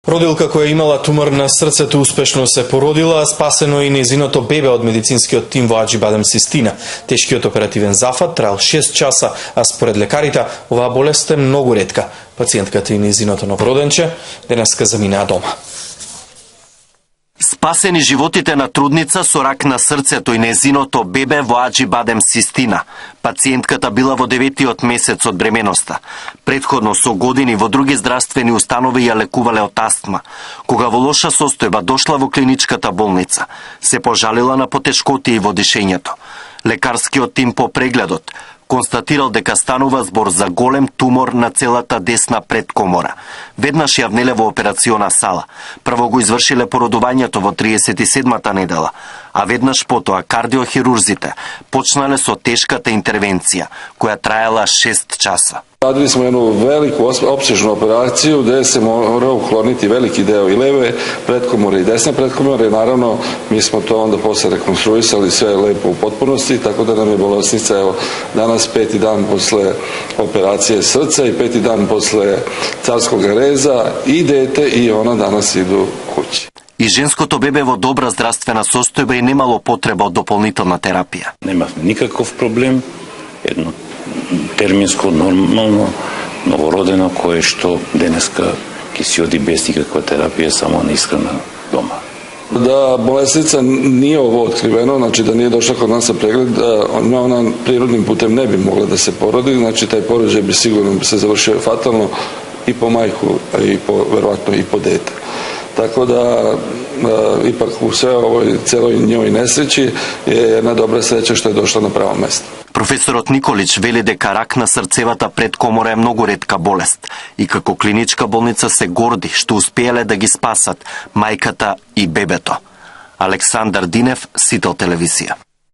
Родилка која имала тумор на срцето успешно се породила, спасено и нејзиното бебе од медицинскиот тим во Аџибадем Систина. Тешкиот оперативен зафат траел 6 часа, а според лекарите оваа болест е многу ретка. Пациентката и нејзиното новороденче денеска заминаа дома. Спасени животите на трудница со рак на срцето и нејзиното бебе во Аџибадем Систина. Пациентката била во 9-тиот месец од бременоста. Претходно со години во други здравствени установи ја лекувале од астма. Кога во лоша состојба дошла во клиничката болница, се пожалила на потешкотии во дишењето. Лекарскиот тим по прегледот констатирал дека станува збор за голем тумор на целата десна предкомора. Веднаш ја внеле во операциона сала. Прво го извршиле породувањето во 37-та недела, а веднаш потоа кардиохирурзите почнале со тешката интервенција, која траела 6 часа. Radili smo jednu veliku opsežnu operaciju gde se morao ukloniti veliki deo i leve pretkomore i desne pretkomore. Naravno, mi smo to onda posle rekonstruisali sve lepo u potpunosti, tako da nam je bolesnica danas 5. dan posle operacije srca i 5. dan posle carskog reza i dete i ona danas idu kući. И женското бебе во добра здравствена состојба и немало потреба од дополнителна терапија. Немавме никаков проблем, едно терминско, нормално, новородено, кое што денеска ќе си оди без никаква терапија, само на исхрана дома. Da bolesnica nije ovo otkriveno, znači da nije došla kod nas sa pregled, ona prirodnim putem ne bi mogla da se porodi, znači taj porođaj bi sigurno se završio fatalno i po majku, i verovatno i po dete. Tako da, ipak u sve ovoj celoj njoj nesreći je jedna dobra sreća što je došla na pravo mesto. Професорот Николич вели дека рак на срцевата предкомора е многу ретка болест и како клиничка болница се горди што успеале да ги спасат мајката и бебето. Александар Динев, Сител телевизија.